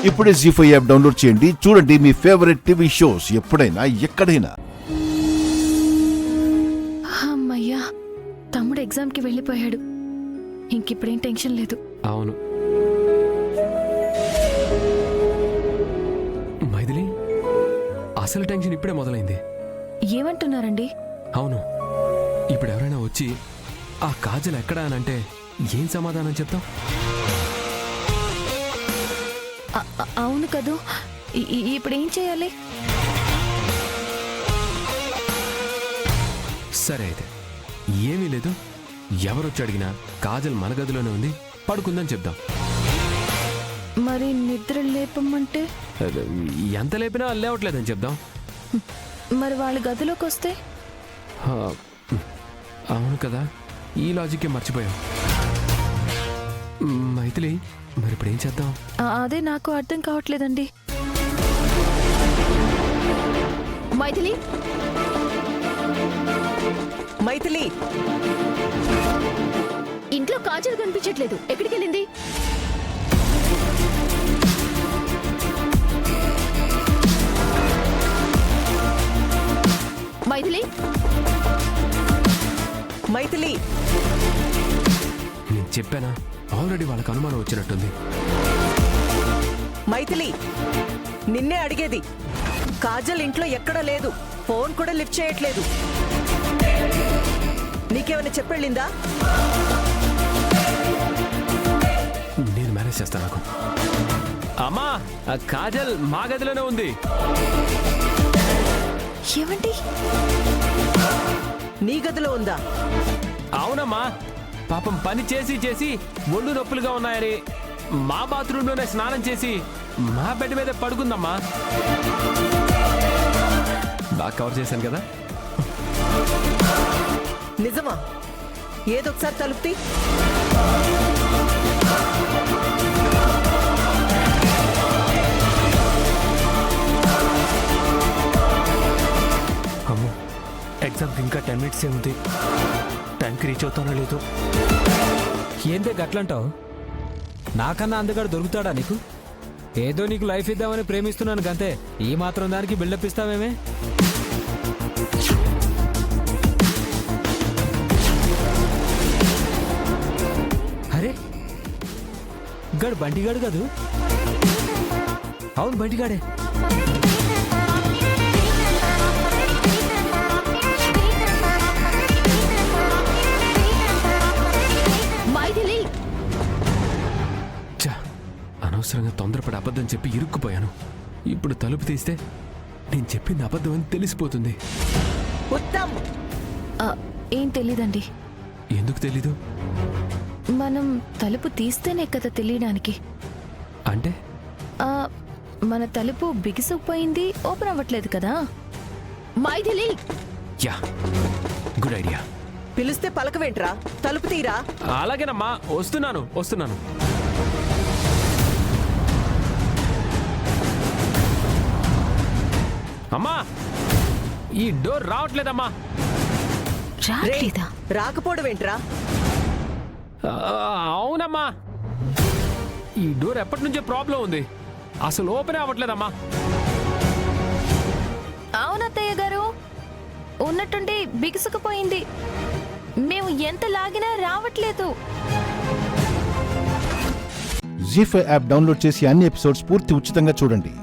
ఇప్పుడే జీ5 app download చేయండి. చూడండి మీ ఫేవరెట్ టీవీ షోస్ ఎప్పుడైనా ఎక్కడైనా. అమ్మయ్యా, తమ్ముడు ఎగ్జామ్కి వెళ్ళిపోయాడు. ఇంకిప్పుడేం టెన్షన్ లేదు. అవును మైథిలి, అసలు టెన్షన్ ఇప్పుడే మొదలైంది. ఏమంటున్నారండి? అవును, ఇప్పుడు ఎవరైనా వచ్చి ఆ కాజల్ ఎక్కడా అని అంటే ఏం సమాధానం చెప్తాం? అవును కదూ, ఇప్పుడేం చేయాలి? సరే అయితే ఏమీ లేదు, ఎవరొచ్చి అడిగినా కాజల్ మన గదిలోనే ఉంది, పడుకుందని చెప్దాం. మరి నిద్ర లేపమంటే? ఎంత లేపినా లేవట్లేదని చెప్దాం. మరి వాళ్ళ గదిలోకి వస్తే? అవును కదా, ఈ లాజిక్కే మర్చిపోయాం. మైథిలి, మరి ఇప్పుడు ఏం చేద్దాం? అదే నాకు అర్థం కావట్లేదండి. మైథిలి, మైథిలి, ఇంట్లో కాజల్ కనిపించట్లేదు. ఎక్కడికి వెళ్ళింది? మైథిలి, మైథిలి, నేను చెప్పానా, ఆల్రెడీ వాళ్ళకి అనుమానం వచ్చినట్టుంది. మైథిలి, నిన్నే అడిగేది. కాజల్ ఇంట్లో ఎక్కడా లేదు, ఫోన్ కూడా లిఫ్ట్ చేయట్లేదు. నీకేమైనా చెప్పెళ్ళిందా? నేను మేనేజ్ చేస్తాను. నాకు అమ్మా, కాజల్ మా గదిలోనే ఉంది. ఏమండి? నీ గదిలో ఉందా? అవునమ్మా, పాపం పని చేసి చేసి ఒళ్ళు నొప్పులుగా ఉన్నాయని మా బాత్రూంలోనే స్నానం చేసి మా బెడ్ మీద పడుకుందమ్మా. బాగా కవర్ చేశాను కదా? నిజమా? ఏదొకసారి తలుపుతి. అమ్మో, ఎగ్జామ్కి ఇంకా 10 minutes ఉంది. టైంకి రీచ్ అవుతానో లేదో. ఏందే గట్లంటావు? నాకన్నా అందగాడు దొరుకుతాడా నీకు? ఏదో నీకు లైఫ్ ఇద్దామని ప్రేమిస్తున్నాను గంతే. ఈ మాత్రం దానికి బిల్డప్ ఇస్తామేమే? అరే, గడు బంటిగాడు కాదు? అవును, బంటిగాడే. అనవసరంగా తొందరపడి అబద్ధం చెప్పి ఇరుక్కుపోయాను. ఇప్పుడు తలుపు తీస్తే నేను చెప్పింది అబద్ధం అని తెలిసిపోతుంది. ఉత్తమ్, ఏం తెలీదండి. ఎందుకు తెలీదు? మనం తలుపు తీస్తేనే కదా తెలియడానికి. అంటే మన తలుపు బిగిసిపోయింది, ఓపెన్ అవ్వట్లేదు కదా. Maithili, yeah, good idea. పిలిస్తే పలకవేంట్రా? తలుపు తీరా. అలాగేనమ్మా, వస్తున్నాను వస్తున్నాను. అమ్మా, ఈ డోర్ రావట్లేదమ్మా. రావట్లేదా? రాకపోవడమేంట్రా? అవునమ్మా, ఈ డోర్ ఎప్పటి నుంచే ప్రాబ్లం ఉంది, అసలు ఓపెన్ అవ్వట్లేదమ్మా. అవునత్తయ్య గారు, ఉన్నట్టుండి బిగుసుకుపోయింది. మేము ఎంత లాగినా రావట్లేదు. జీ5 యాప్ డౌన్లోడ్ చేసి అన్ని ఎపిసోడ్స్ పూర్తి ఉచితంగా చూడండి.